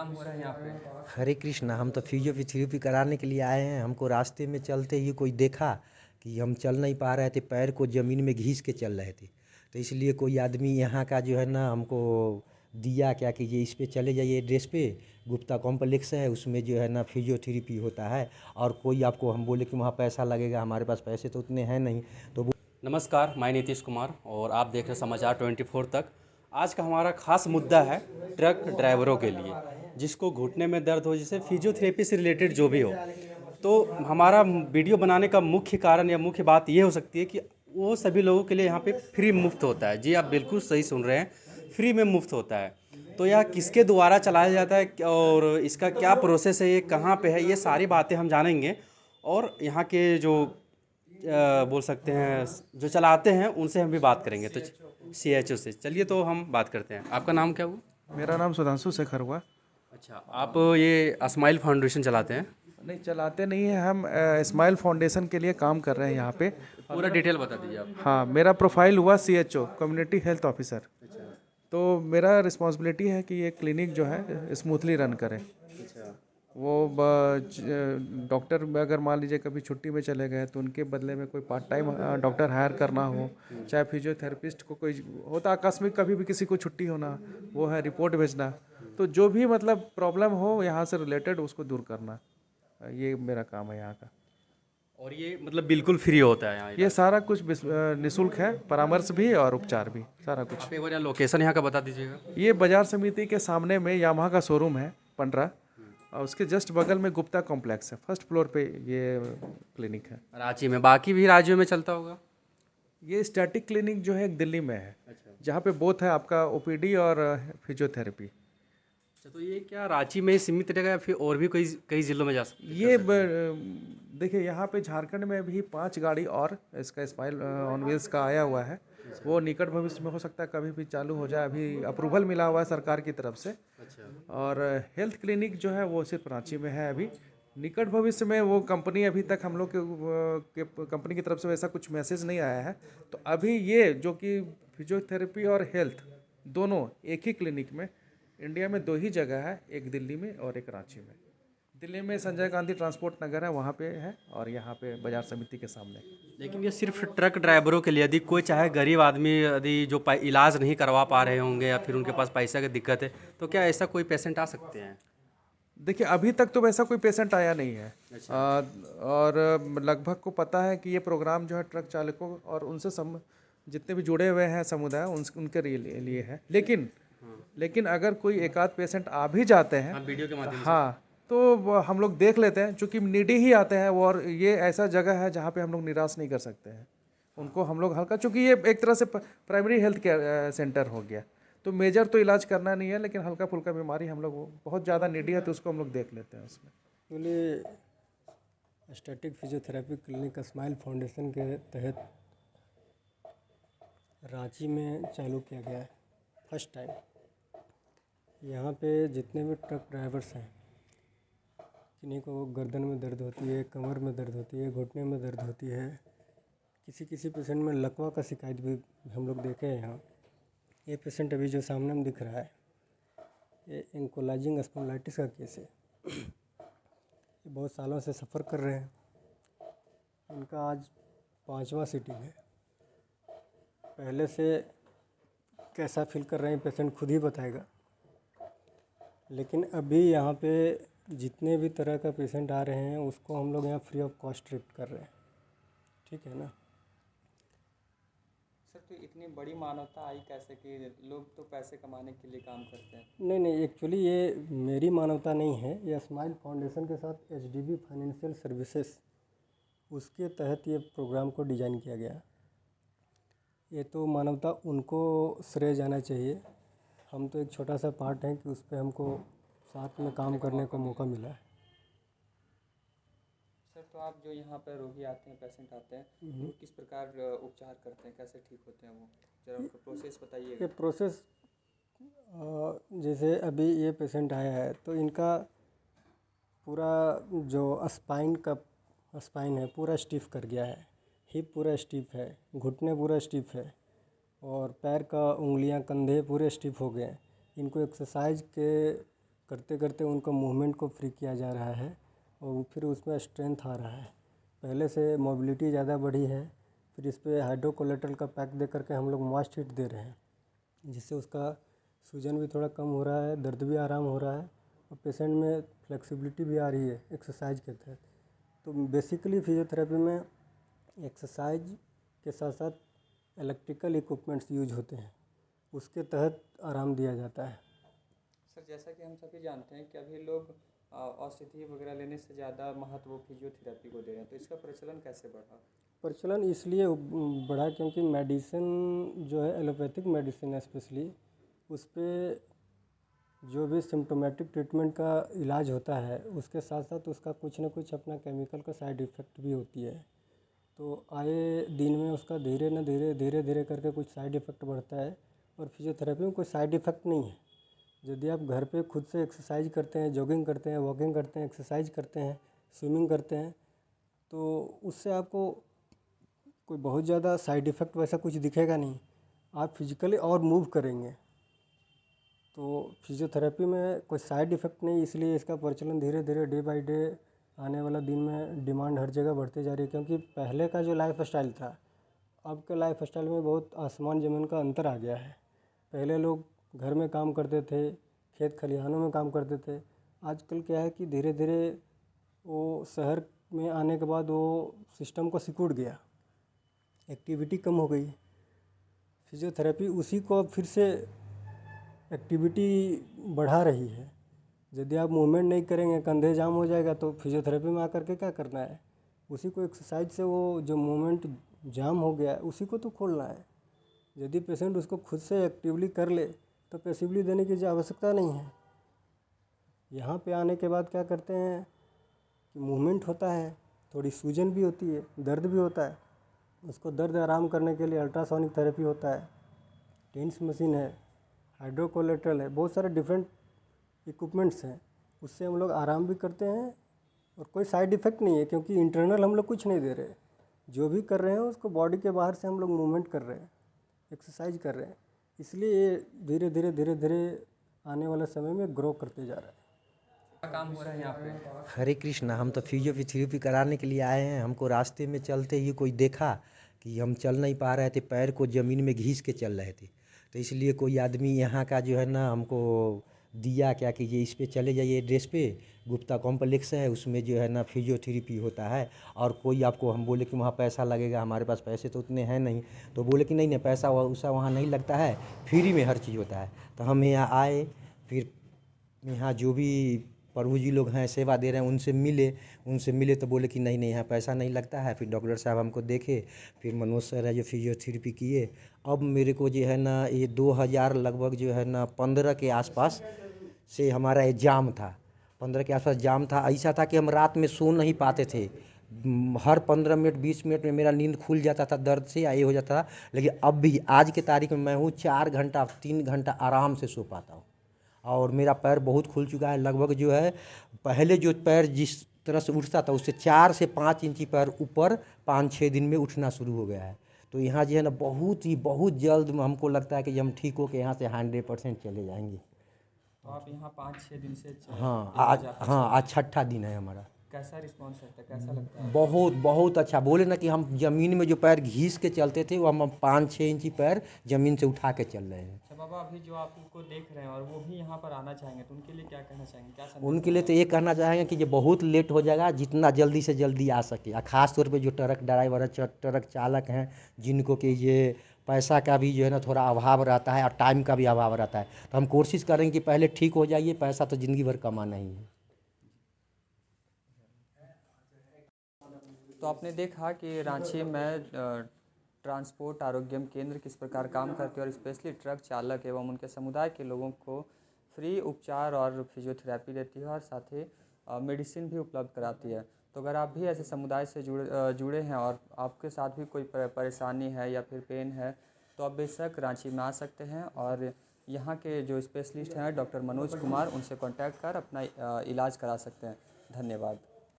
काम हो रहा है यहाँ पे? हरे कृष्णा। हम तो फिजियोथेरेपी कराने के लिए आए हैं। हमको रास्ते में चलते ही कोई देखा कि हम चल नहीं पा रहे थे, पैर को ज़मीन में घिस के चल रहे थे, तो इसलिए कोई आदमी यहाँ का जो है ना हमको दिया, क्या कीजिए इस पे चले जाइए एड्रेस पे, गुप्ता कॉम्प्लेक्स है, उसमें जो है ना फिजियोथेरेपी होता है। और कोई आपको हम बोले कि वहाँ पैसा लगेगा, हमारे पास पैसे तो उतने हैं नहीं, तो नमस्कार, मैं नीतीश कुमार और आप देख रहे हैं समाचार 24 तक। आज का हमारा खास मुद्दा है ट्रक ड्राइवरों के लिए, जिसको घुटने में दर्द हो, जिसे फिजियोथेरेपी से रिलेटेड जो भी हो। तो हमारा वीडियो बनाने का मुख्य कारण या मुख्य बात ये हो सकती है कि वो सभी लोगों के लिए यहाँ पे फ्री मुफ्त होता है। जी, आप बिल्कुल सही सुन रहे हैं, फ्री में मुफ्त होता है। तो यह किसके द्वारा चलाया जाता है और इसका क्या प्रोसेस है, ये कहाँ पे है, ये सारी बातें हम जानेंगे। और यहाँ के जो बोल सकते हैं जो चलाते हैं उनसे हम भी बात करेंगे। तो CHO से चलिए, तो हम बात करते हैं। आपका नाम क्या हुआ? मेरा नाम सुधांशु शेखर हुआ। अच्छा, आप ये स्माइल फाउंडेशन चलाते हैं? नहीं, चलाते नहीं हैं हम। स्माइल फाउंडेशन के लिए काम कर रहे हैं यहाँ पे। पूरा डिटेल बता दीजिए आप। हाँ, मेरा प्रोफाइल हुआ CHO, कम्युनिटी हेल्थ ऑफिसर। अच्छा। तो मेरा रिस्पॉन्सिबिलिटी है कि ये क्लिनिक जो है स्मूथली रन करे। अच्छा। वो डॉक्टर अगर मान लीजिए कभी छुट्टी में चले गए तो उनके बदले में कोई पार्ट टाइम डॉक्टर हायर करना हो, चाहे फिजियोथेरेपिस्ट को कोई होता आकस्मिक कभी भी किसी को छुट्टी होना, वो है रिपोर्ट भेजना, तो जो भी मतलब प्रॉब्लम हो यहाँ से रिलेटेड उसको दूर करना, ये मेरा काम है यहाँ का। और ये मतलब बिल्कुल फ्री होता है यहाँ ये इलाज? सारा कुछ निःशुल्क है, परामर्श भी और उपचार भी, सारा कुछ। आप एक बार यहाँ लोकेशन यहाँ का बता दीजिएगा। ये बाजार समिति के सामने में यामाहा का शोरूम है, पंडरा, और उसके जस्ट बगल में गुप्ता कॉम्प्लेक्स है, फर्स्ट फ्लोर पे ये क्लिनिक है। रांची में, बाकी भी राज्यों में चलता होगा? ये स्टैटिक क्लिनिक जो है एक दिल्ली में है, अच्छा। जहाँ पे बोथ है आपका OPD और फिजियोथेरेपी। अच्छा, तो ये क्या रांची में ही सीमित रहेगा या फिर और भी कई कई जिलों में जा सकते ये देखिए यहाँ पे झारखंड में भी 5 गाड़ी और इसका स्माइल ऑन व्हील्स का आया हुआ है। वो निकट भविष्य में हो सकता है कभी भी चालू हो जाए, अभी अप्रूवल मिला हुआ है सरकार की तरफ से। अच्छा। और हेल्थ क्लिनिक जो है वो सिर्फ रांची में है अभी। निकट भविष्य में वो कंपनी, अभी तक हम लोग के कंपनी की तरफ से वैसा कुछ मैसेज नहीं आया है। तो अभी ये जो कि फिजियोथेरेपी और हेल्थ दोनों एक ही क्लिनिक में, इंडिया में 2 ही जगह है, एक दिल्ली में और एक रांची में। दिल्ली में संजय गांधी ट्रांसपोर्ट नगर है, वहाँ पे है, और यहाँ पे बाजार समिति के सामने। लेकिन ये सिर्फ ट्रक ड्राइवरों के लिए, यदि कोई चाहे गरीब आदमी यदि जो इलाज नहीं करवा पा रहे होंगे या फिर उनके पास पैसा की दिक्कत है, तो क्या ऐसा कोई पेशेंट आ सकते हैं? देखिए अभी तक तो वैसा कोई पेशेंट आया नहीं है। अच्छा। और लगभग को पता है कि ये प्रोग्राम जो है ट्रक चालकों और उनसे जितने भी जुड़े हुए हैं समुदाय उनके लिए है। लेकिन अगर कोई एक आध पेशेंट आ भी जाते हैं, हाँ, वीडियो के माध्यम से। हाँ, तो वो हम लोग देख लेते हैं, चूँकि नीडी ही आते हैं वो, और ये ऐसा जगह है जहाँ पे हम लोग निराश नहीं कर सकते हैं उनको। हम लोग हल्का, चूँकि ये एक तरह से प्राइमरी हेल्थ केयर सेंटर हो गया, तो मेजर तो इलाज करना नहीं है, लेकिन हल्का फुल्का बीमारी हम लोग, बहुत ज़्यादा नीडी है तो उसको हम लोग देख लेते हैं उसमें। Actually static physiotherapy clinic smile foundation के तहत रांची में चालू किया गया है फर्स्ट टाइम। यहाँ पे जितने भी ट्रक ड्राइवर्स हैं, किन्हीं को गर्दन में दर्द होती है, कमर में दर्द होती है, घुटने में दर्द होती है, किसी किसी पेशेंट में लकवा का शिकायत भी हम लोग देखे हैं यहाँ। ये पेशेंट अभी जो सामने में दिख रहा है, ये एंकोलाइजिंग स्पॉन्डिलाइटिस का केस है। ये बहुत सालों से सफ़र कर रहे हैं। इनका आज 5वां सीटिंग है। पहले से कैसा फील कर रहे हैं पेशेंट खुद ही बताएगा। लेकिन अभी यहाँ पे जितने भी तरह का पेशेंट आ रहे हैं उसको हम लोग यहाँ फ्री ऑफ कॉस्ट ट्रीट कर रहे हैं, ठीक है ना। सर, तो इतनी बड़ी मानवता आई कैसे कि लोग तो पैसे कमाने के लिए काम करते हैं? नहीं, एक्चुअली ये मेरी मानवता नहीं है। ये स्माइल फाउंडेशन के साथ HDB फाइनेंशियल सर्विसेज, उसके तहत ये प्रोग्राम को डिज़ाइन किया गया। ये तो मानवता उनको श्रेय जाना चाहिए। हम तो एक छोटा सा पार्ट है कि उस पर हमको साथ में काम करने का मौका मिला है। सर, तो आप जो यहाँ पर रोगी आते हैं, पेशेंट आते हैं, तो किस प्रकार उपचार करते हैं, कैसे ठीक होते हैं वो? जरा उनका प्रोसेस बताइएगा। ये प्रोसेस जैसे अभी ये पेशेंट आया है तो इनका पूरा जो स्पाइन है पूरा स्टिफ कर गया है। हिप पूरा स्टिफ है, घुटने पूरा स्टिफ है, और पैर का उंगलियां, कंधे पूरे स्टिफ हो गए हैं। इनको एक्सरसाइज के करते करते उनका मूवमेंट को फ्री किया जा रहा है और फिर उसमें स्ट्रेंथ आ रहा है। पहले से मोबिलिटी ज़्यादा बढ़ी है, फिर इस पर हाइड्रोकोलेटरल का पैक दे करके हम लोग मॉइस्ट हीट दे रहे हैं, जिससे उसका सूजन भी थोड़ा कम हो रहा है, दर्द भी आराम हो रहा है और पेशेंट में फ्लेक्सिबिलिटी भी आ रही है एक्सरसाइज के तहत। तो बेसिकली फिजियोथेरेपी में एक्सरसाइज के साथ साथ इलेक्ट्रिकल इक्विपमेंट्स यूज होते हैं, उसके तहत आराम दिया जाता है। सर, जैसा कि हम सभी जानते हैं कि अभी लोग औषधि वगैरह लेने से ज़्यादा महत्व फिजियोथेरेपी को दे रहे हैं, तो इसका प्रचलन कैसे बढ़ा? प्रचलन इसलिए बढ़ा क्योंकि मेडिसिन जो है एलोपैथिक मेडिसिन है स्पेशली, उस पर जो भी सिम्टोमेटिक ट्रीटमेंट का इलाज होता है उसके साथ साथ उसका कुछ ना कुछ अपना केमिकल का साइड इफ़ेक्ट भी होती है। तो आए दिन में उसका धीरे धीरे करके कुछ साइड इफ़ेक्ट बढ़ता है और फिजियोथेरेपी में कोई साइड इफ़ेक्ट नहीं है। यदि आप घर पे खुद से एक्सरसाइज करते हैं, जॉगिंग करते हैं, वॉकिंग करते हैं, एक्सरसाइज करते हैं, स्विमिंग करते हैं, तो उससे आपको कोई बहुत ज़्यादा साइड इफ़ेक्ट वैसा कुछ दिखेगा नहीं। आप फिजिकली और मूव करेंगे, तो फिजियोथेरेपी में कोई साइड इफ़ेक्ट नहीं, इसलिए इसका प्रचलन धीरे धीरे डे बाय डे आने वाला दिन में डिमांड हर जगह बढ़ते जा रही है। क्योंकि पहले का जो लाइफ स्टाइल था, अब के लाइफ स्टाइल में बहुत आसमान ज़मीन का अंतर आ गया है। पहले लोग घर में काम करते थे, खेत खलिहानों में काम करते थे। आजकल क्या है कि धीरे धीरे वो शहर में आने के बाद वो सिस्टम को सिकुड़ गया, एक्टिविटी कम हो गई। फिजियोथेरेपी उसी को अब फिर से एक्टिविटी बढ़ा रही है। यदि आप मूवमेंट नहीं करेंगे, कंधे जाम हो जाएगा, तो फिजियोथेरेपी में आकर के क्या करना है? उसी को एक्सरसाइज से वो जो मूवमेंट जाम हो गया है उसी को तो खोलना है। यदि पेशेंट उसको खुद से एक्टिवली कर ले तो पैसिवली देने की आवश्यकता नहीं है। यहाँ पे आने के बाद क्या करते हैं कि मूवमेंट होता है, थोड़ी सूजन भी होती है, दर्द भी होता है। उसको दर्द आराम करने के लिए अल्ट्रासोनिक थेरेपी होता है, टेंस मशीन है, हाइड्रोकोलेटरल है, बहुत सारे डिफरेंट इक्विपमेंट्स हैं। उससे हम लोग आराम भी करते हैं और कोई साइड इफ़ेक्ट नहीं है, क्योंकि इंटरनल हम लोग कुछ नहीं दे रहे। जो भी कर रहे हैं उसको बॉडी के बाहर से हम लोग मूवमेंट कर रहे हैं, एक्सरसाइज कर रहे हैं। इसलिए ये धीरे धीरे आने वाले समय में ग्रो करते जा रहा है। क्या काम हो रहा है यहाँ पे? हरे कृष्णा, हम तो फिजियोथेरेपी कराने के लिए आए हैं। हमको रास्ते में चलते ही कोई देखा कि हम चल नहीं पा रहे थे, पैर को ज़मीन में घिस के चल रहे थे, तो इसलिए कोई आदमी यहाँ का जो है ना हमको दिया क्या कि ये इस पे चले जाइए एड्रेस पे, गुप्ता कॉम्प्लेक्स है, उसमें जो है ना फिजियोथेरेपी होता है। और कोई आपको, हम बोले कि वहाँ पैसा लगेगा, हमारे पास पैसे तो उतने हैं नहीं, तो बोले कि नहीं नहीं पैसा वैसा वहाँ नहीं लगता है, फ्री में हर चीज़ होता है। तो हम यहाँ आए, फिर यहाँ जो भी प्रभु जी लोग हैं सेवा दे रहे हैं उनसे मिले तो बोले कि नहीं नहीं यहाँ पैसा नहीं लगता है। फिर डॉक्टर साहब हमको देखे, फिर मनोज सर है जो फिजियोथेरेपी किए। अब मेरे को जो है ना ये 2000 लगभग जो है ना 15 के आसपास से हमारा एग्जाम था, 15 के आसपास जाम था। ऐसा था कि हम रात में सो नहीं पाते थे, हर 15 मिनट 20 मिनट में मेरा नींद खुल जाता था दर्द से, या ये हो जाता था। लेकिन अब भी आज के तारीख में मैं हूँ 4 घंटा 3 घंटा आराम से सो पाता हूँ और मेरा पैर बहुत खुल चुका है। लगभग जो है पहले जो पैर जिस तरह से उठता था उससे 4 से 5 इंची पैर ऊपर 5-6 दिन में उठना शुरू हो गया है। तो यहाँ जो है ना बहुत जल्द हमको लगता है कि हम ठीक हो के यहाँ से 100% चले जाएंगे। तो आप यहाँ 5-6 दिन से हाँ इलाज आपका चल रहा है। आज छठा दिन है हमारा। कैसा रिस्पॉन्स रहता है, कैसा लगता है? बहुत अच्छा। बोले ना कि हम ज़मीन में जो पैर घिस के चलते थे वो हम 5-6 इंची पैर ज़मीन से उठा के चल रहे हैं। अच्छा बाबा, अभी जो आपको देख रहे हैं और वो भी यहाँ पर आना चाहेंगे तो उनके लिए क्या कहना चाहेंगे, क्या संदेश उनके लिए तो ये कहना चाहेंगे कि ये बहुत लेट हो जाएगा, जितना जल्दी से जल्दी आ सके। और ख़ास तौर पे जो ट्रक ड्राइवर है, ट्रक चालक हैं, जिनको कि ये पैसा का भी जो है ना थोड़ा अभाव रहता है और टाइम का भी अभाव रहता है, तो हम कोशिश करेंगे कि पहले ठीक हो जाइए। पैसा तो ज़िंदगी भर कमाना ही है। तो आपने देखा कि रांची में ट्रांसपोर्ट आरोग्यम केंद्र किस प्रकार काम करते हैं और स्पेशली ट्रक चालक एवं उनके समुदाय के लोगों को फ्री उपचार और फिजियोथेरेपी देती है और साथ ही मेडिसिन भी उपलब्ध कराती है। तो अगर आप भी ऐसे समुदाय से जुड़े हैं और आपके साथ भी कोई परेशानी है या फिर पेन है तो आप बेशक रांची में आ सकते हैं और यहाँ के जो स्पेशलिस्ट हैं डॉक्टर मनोज कुमार, उनसे कॉन्टैक्ट कर अपना इलाज करा सकते हैं। धन्यवाद।